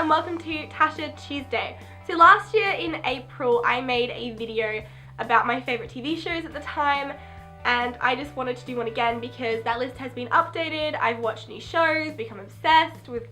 and welcome to Tasha Tuesday. So last year in April I made a video about my favourite TV shows at the time, and I just wanted to do one again because that list has been updated. I've watched new shows, become obsessed with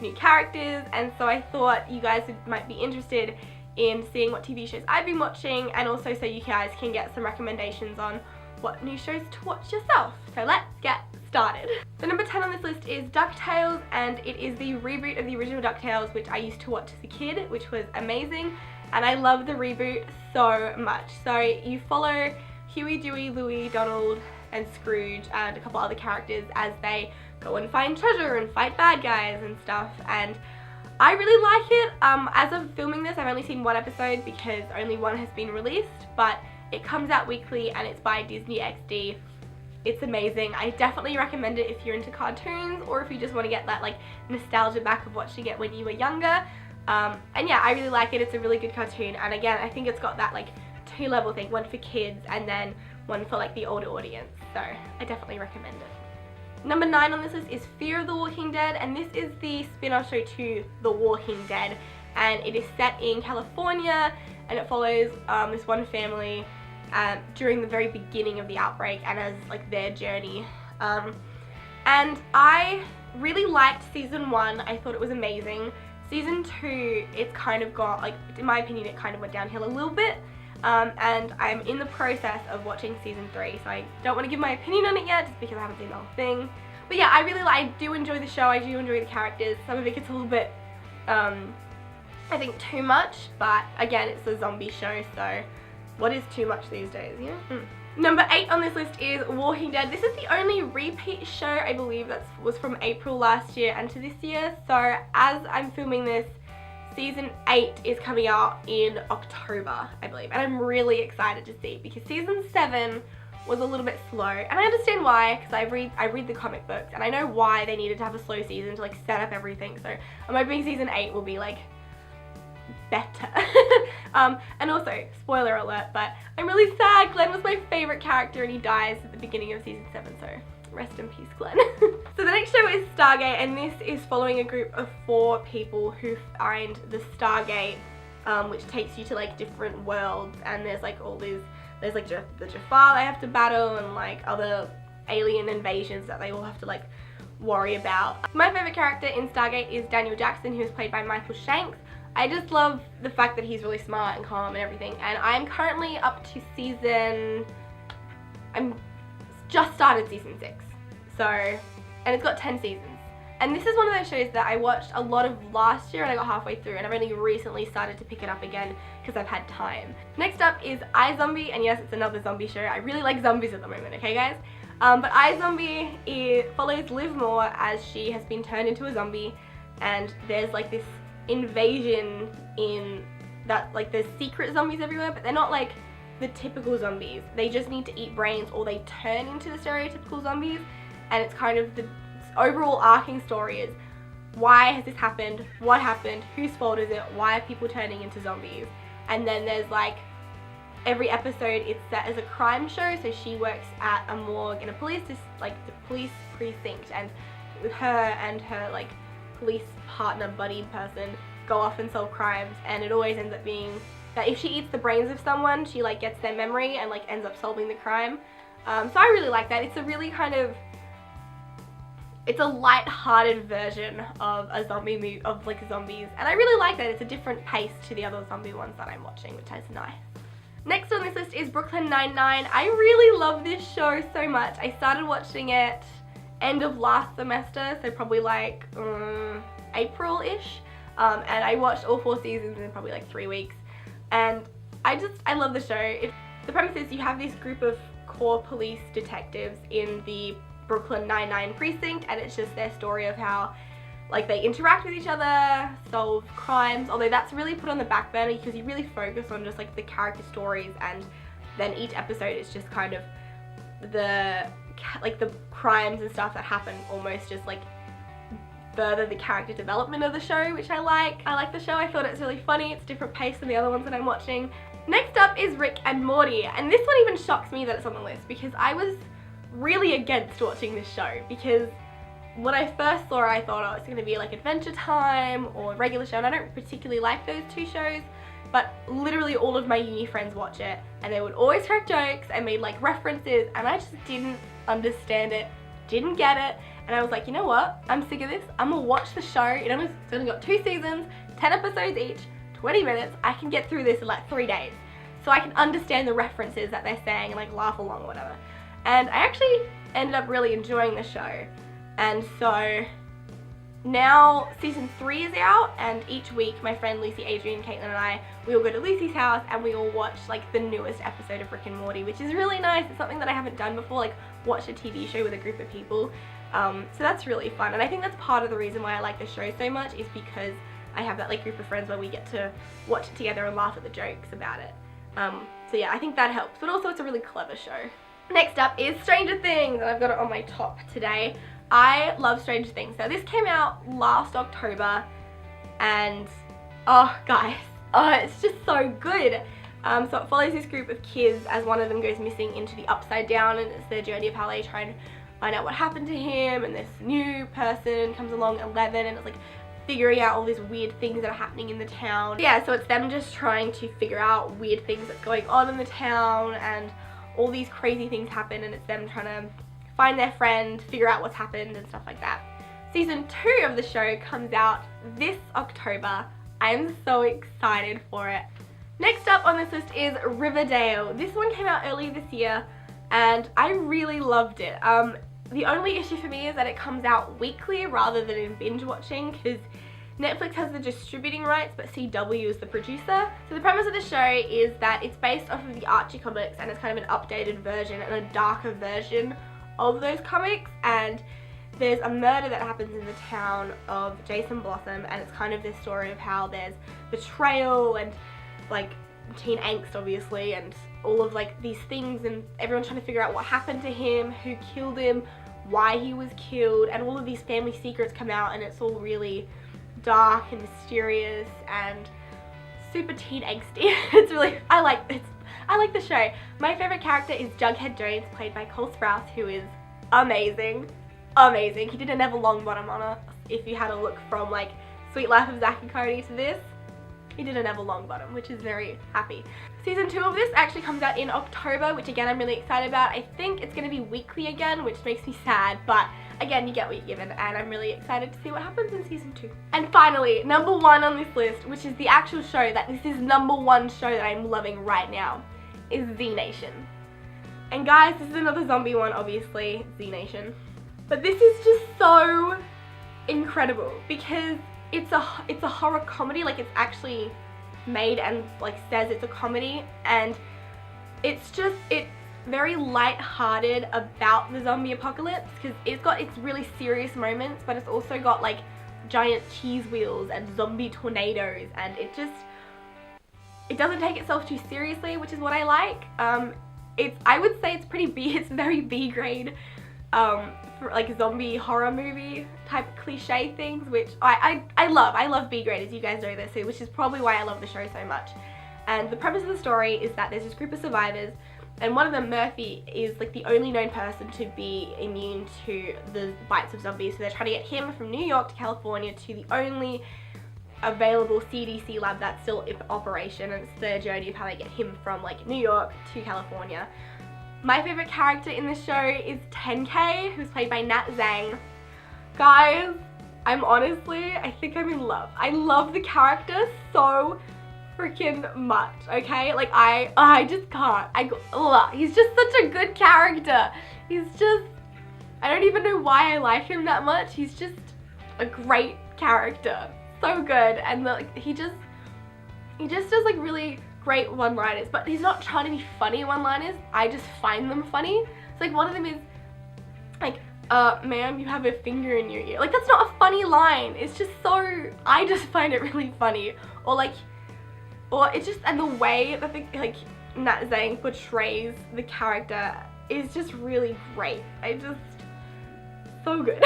new characters, and so I thought you guys might be interested in seeing what TV shows I've been watching, and also so you guys can get some recommendations on what new shows to watch yourself. So let's get started. So number 10 on this list is DuckTales, and it is the reboot of the original DuckTales, which I used to watch as a kid, which was amazing, and I love the reboot so much. So you follow Huey, Dewey, Louie, Donald, and Scrooge, and a couple other characters as they go and find treasure and fight bad guys and stuff, and I really like it. As of filming this, I've only seen one episode because only one has been released, but it comes out weekly and it's by Disney XD. It's amazing. I definitely recommend it if you're into cartoons or if you just want to get that like nostalgia back of watching it when you were younger. And yeah, I really like it. It's a really good cartoon, and again, I think it's got that like two-level thing, one for kids and then one for like the older audience, so I definitely recommend it. Number 9 on this list is Fear of the Walking Dead, and this is the spin-off show to The Walking Dead, and it is set in California, and it follows this one family during the very beginning of the outbreak and as like their journey. And I really liked season 1. I thought it was amazing. Season 2, it's kind of got, like, in my opinion, it kind of went downhill a little bit. And I'm in the process of watching season 3, so I don't want to give my opinion on it yet just because I haven't seen the whole thing. But yeah, I do enjoy the show. I do enjoy the characters. Some of it gets a little bit, I think, too much, but again, it's a zombie show, so what is too much these days, you know? Number 8 on this list is Walking Dead. This is the only repeat show, I believe, that was from April last year and to this year, so as I'm filming this, Season 8 is coming out in October, I believe, and I'm really excited to see because Season 7 was a little bit slow, and I understand why, because I read the comic books, and I know why they needed to have a slow season to like set up everything, so I'm hoping Season 8 will be like better. And also, spoiler alert, but I'm really sad. Glenn was my favourite character and he dies at the beginning of Season 7, so rest in peace, Glenn. So the next show is Stargate, and this is following a group of 4 people who find the Stargate, which takes you to like different worlds, and there's like all these, there's like the Jafar they have to battle and like other alien invasions that they all have to like worry about. My favourite character in Stargate is Daniel Jackson, who is played by Michael Shanks. I just love the fact that he's really smart and calm and everything, and I'm currently up to I'm just started season 6, so, and it's got 10 seasons. And this is one of those shows that I watched a lot of last year and I got halfway through, and I've only recently started to pick it up again because I've had time. Next up is iZombie, and yes, it's another zombie show. I really like zombies at the moment, okay guys? But iZombie follows Liv Moore as she has been turned into a zombie, and there's like this invasion in that, like there's secret zombies everywhere, but they're not like the typical zombies. They just need to eat brains or they turn into the stereotypical zombies, and it's kind of the overall arcing story is why has this happened, what happened, whose fault is it, why are people turning into zombies. And then there's like every episode it's set as a crime show, so she works at a morgue in a police precinct, and with her and her like police partner buddy person go off and solve crimes, and it always ends up being that if she eats the brains of someone, she like gets their memory and like ends up solving the crime. So I really like that. It's a really kind of, it's a light-hearted version of a zombie movie, of like zombies, and I really like that. It's a different pace to the other zombie ones that I'm watching, which is nice. Next on this list is Brooklyn Nine-Nine. I really love this show so much. I started watching it end of last semester, so probably like April-ish, and I watched all 4 seasons in probably like 3 weeks, and I love the show. The premise is you have this group of core police detectives in the Brooklyn Nine-Nine precinct, and it's just their story of how like they interact with each other, solve crimes, although that's really put on the back burner because you really focus on just like the character stories, and then each episode is just kind of the crimes and stuff that happen almost just like further the character development of the show, which I like. I like the show. I thought it's really funny. It's a different pace than the other ones that I'm watching. Next up is Rick and Morty, and this one even shocks me that it's on the list because I was really against watching this show because when I first saw it, I thought, oh, it's going to be like Adventure Time or regular show, and I don't particularly like those two shows, but literally all of my uni friends watch it, and they would always crack jokes and made like references, and I just didn't understand it, didn't get it, and I was like, you know what, I'm sick of this, I'm gonna watch the show. It's only got 2 seasons, 10 episodes each, 20 minutes, I can get through this in like 3 days, so I can understand the references that they're saying and like laugh along or whatever. And I actually ended up really enjoying the show. And so now season 3 is out, and each week my friend Lucy, Adrian, Caitlin and I, we all go to Lucy's house and we all watch like the newest episode of Rick and Morty, which is really nice. It's something that I haven't done before, like watch a TV show with a group of people. So that's really fun, and I think that's part of the reason why I like the show so much, is because I have that like group of friends where we get to watch it together and laugh at the jokes about it. So yeah, I think that helps, but also it's a really clever show. Next up is Stranger Things, and I've got it on my top today. I love Stranger Things. So this came out last October, and oh guys, it's just so good. So it follows this group of kids as one of them goes missing into the Upside Down, and it's their journey of how they try and find out what happened to him, and this new person comes along, 11, and it's like figuring out all these weird things that are happening in the town. Yeah, so it's them just trying to figure out weird things that's going on in the town, and all these crazy things happen, and it's them trying to find their friend, figure out what's happened and stuff like that. Season 2 of the show comes out this October. I am so excited for it. Next up on this list is Riverdale. This one came out earlier this year, and I really loved it. The only issue for me is that it comes out weekly rather than in binge watching, because Netflix has the distributing rights, but CW is the producer. So the premise of the show is that it's based off of the Archie comics, and it's kind of an updated version and a darker version of those comics, and there's a murder that happens in the town of Jason Blossom, and it's kind of this story of how there's betrayal and like teen angst obviously, and all of like these things, and everyone's trying to figure out what happened to him, who killed him, why he was killed, and all of these family secrets come out, and it's all really dark and mysterious and super teen angsty. It's really, I like the show. My favorite character is Jughead Jones, played by Cole Sprouse, who is amazing. Amazing. He did a Neville Longbottom on it. If you had a look from like Sweet Life of Zack and Cody to this, he did a Neville Longbottom, which is very happy. Season 2 of this actually comes out in October, which again I'm really excited about. I think it's going to be weekly again, which makes me sad, but again, you get what you're given, and I'm really excited to see what happens in season 2. And finally, number 1 on this list, which is the actual show that this is number 1 show that I'm loving right now, is Z Nation. And guys, this is another zombie one, obviously, Z Nation. But this is just so incredible, because it's a horror comedy. Like, it's actually made and like says it's a comedy, and it's very light-hearted about the zombie apocalypse, because it's got its really serious moments, but it's also got like giant cheese wheels and zombie tornadoes, and it doesn't take itself too seriously, which is what I like. I would say it's it's very B grade for like zombie horror movie type cliche things, which I love. I love B grade, as you guys know this, which is probably why I love the show so much. And the premise of the story is that there's this group of survivors, and one of them, Murphy, is like the only known person to be immune to the bites of zombies. So they're trying to get him from New York to California to the only available CDC lab that's still in operation, and it's their journey of how they get him from like New York to California. My favorite character in this show is 10K, who's played by Nat Zhang. Guys, I think I'm in love. I love the character so freaking much, okay? Like, I just can't. He's just such a good character. I don't even know why I like him that much. He's just a great character. So good. And like, he just does like really great one-liners, but he's not trying to be funny one-liners. I just find them funny. It's like one of them is like, ma'am, you have a finger in your ear. Like, that's not a funny line. It's just so, I just find it really funny. Or it's just, and the way that like Nat Zhang portrays the character is just really great. So good.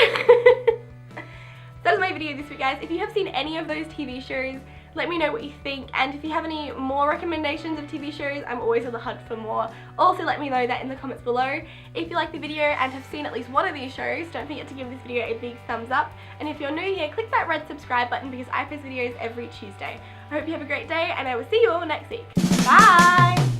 That is my video this week, guys. If you have seen any of those TV shows, Let me know what you think, and if you have any more recommendations of TV shows, I'm always on the hunt for more. Also let me know that in the comments below. If you like the video and have seen at least one of these shows, don't forget to give this video a big thumbs up, and if you're new here, click that red subscribe button because I post videos every Tuesday. I hope you have a great day, and I will see you all next week. Bye!